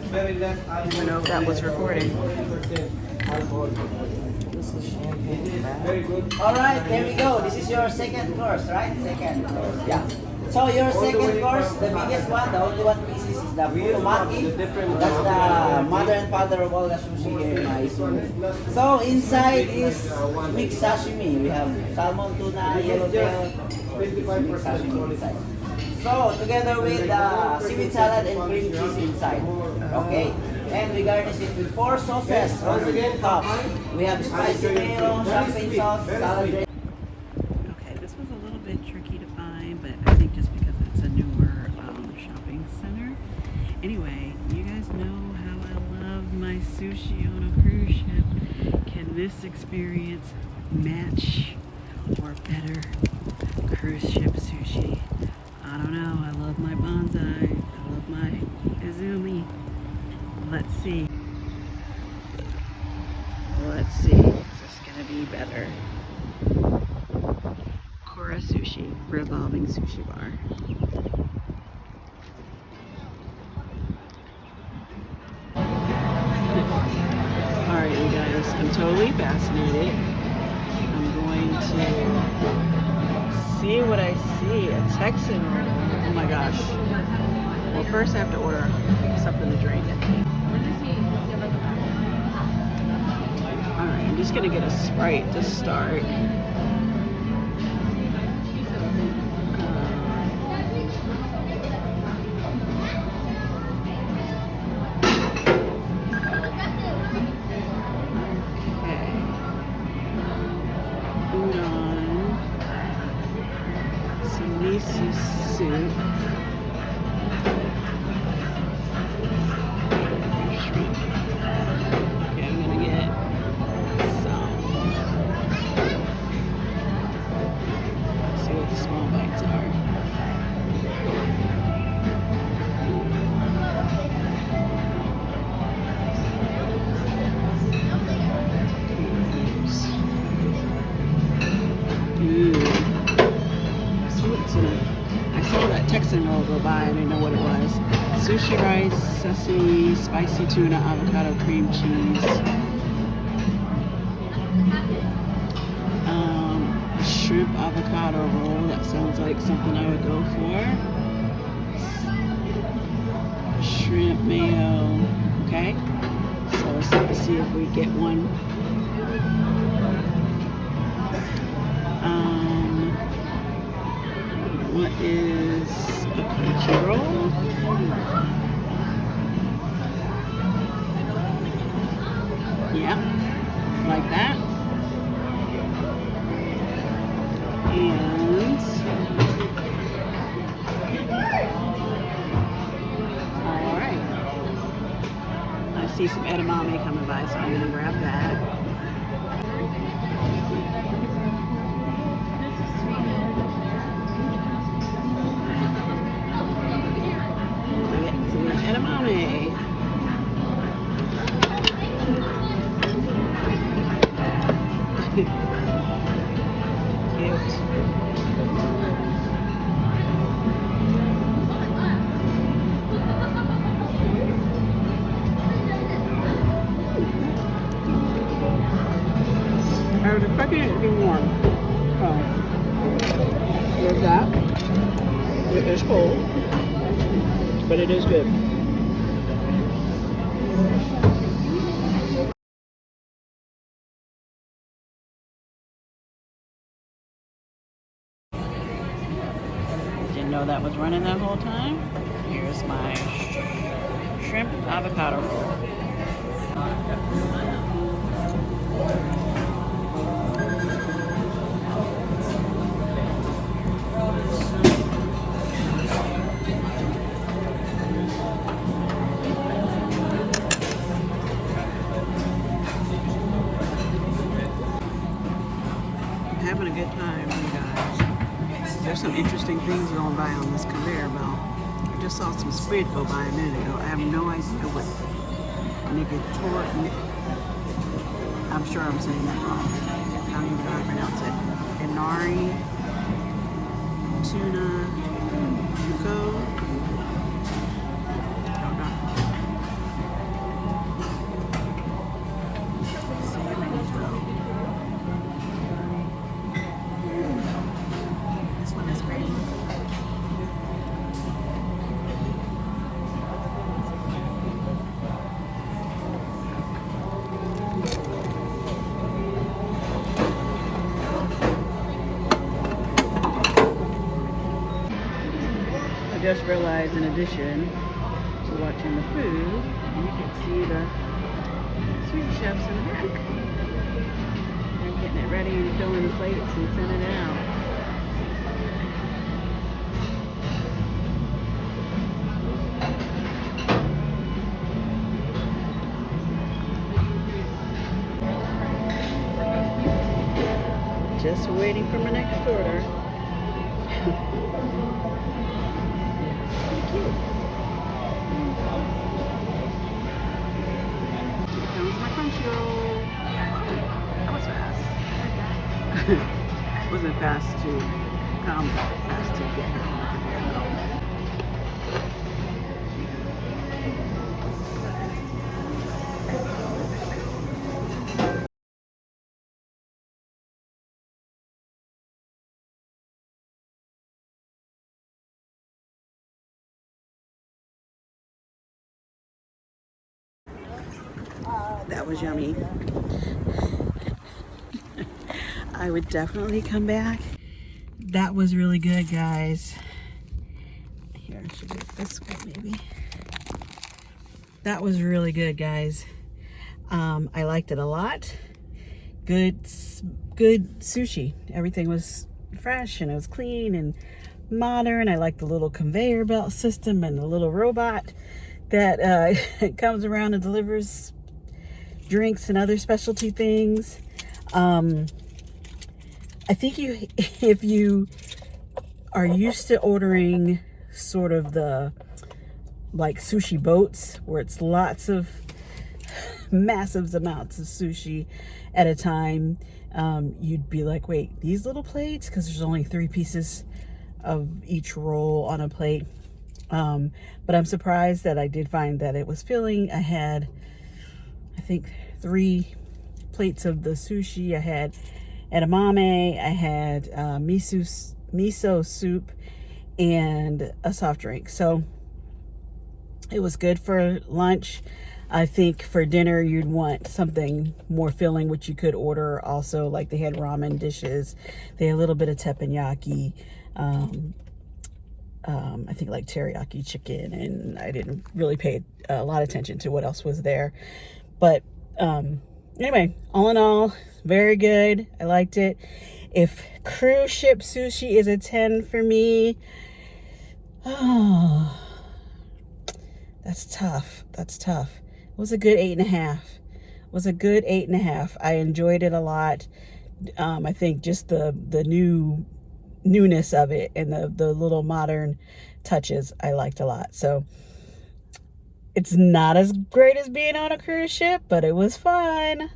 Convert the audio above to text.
very less I don't know if that was recording. alcohol. This is champagne. Very good. All right, there we go. This is your second course, right? Second course, yeah. So your second course, the biggest one, the only one pieces is the Furumaki. That's the mother and father of all the sushi here in Iceland. So inside is mixed sashimi. We have salmon, tuna, yellowtail, mixed sashimi inside. So together with seaweed salad and cream cheese inside. Okay? And we garnish it with 4 sauces. Once again, top. We have spicy mayo, champagne sauce, salad dressing. Okay, this was a little bit tricky to find, but I think just because it's a newer shopping center. Anyway, you guys know how I love my sushi on a cruise ship. Can this experience match or better cruise ship sushi? I don't know. I love my bonsai. I love my izumi. Let's see. Let's see. Is this gonna be better? Kura Sushi Revolving Sushi Bar. Alright, you guys, I'm totally fascinated. I'm going to see what I see. A Texan roll. Oh my gosh. Well, first I have to order something to drink. Alright, I'm just gonna get a Sprite to start. Soup. Shrimp. Okay, I'm gonna get some. Let's see what the small bites are. Texan roll go by. I didn't know what it was. Sushi rice, sesame, spicy tuna, avocado cream cheese. Shrimp avocado roll. That sounds like something I would go for. Shrimp mayo. Okay. So let's see if we get one. What is a crunchy roll? Yeah, like that. And all right. I see some edamame coming by, so I'm gonna grab that. Edamame. Cute. I was expecting it to be warm. So, there's that. It is cold, but it is good. Didn't know that was running that whole time. Here's my shrimp avocado roll. Having a good time, you guys. There's some interesting things going by on this conveyor belt. I just saw some squid go by a minute ago. I have no idea what I'm sure I'm saying that wrong. How do you pronounce it? Inari, tuna, yuko. I just realized, in addition to watching the food, you can see the sushi chefs in the back. They're getting it ready and filling the plates and sending it out. Just waiting for my next order. Cute. Here comes my crunchy roll. That was fast. Wasn't fast to come, but fast to get here. That was yummy. I would definitely come back. That was really good, guys. Here, I should do it this way, maybe. That was really good, guys. I liked it a lot. Good sushi. Everything was fresh and it was clean and modern. I like the little conveyor belt system and the little robot that comes around and delivers drinks and other specialty things. I think if you are used to ordering sort of the like sushi boats where it's lots of massive amounts of sushi at a time, you'd be like, wait, these little plates? Because there's only 3 pieces of each roll on a plate. But I'm surprised that I did find that it was filling. I had, I think, 3 plates of the sushi. I had edamame, I had miso soup, and a soft drink. So it was good for lunch. I think for dinner you'd want something more filling, which you could order also. Like they had ramen dishes, they had a little bit of teppanyaki, I think like teriyaki chicken, and I didn't really pay a lot of attention to what else was there. But anyway, all in all, very good. I liked it. If cruise ship sushi is a 10 for me, oh, that's tough. That's tough. It was a good 8.5. It was a good 8.5. I enjoyed it a lot. I think just the newness of it and the little modern touches I liked a lot. So it's not as great as being on a cruise ship, but it was fun.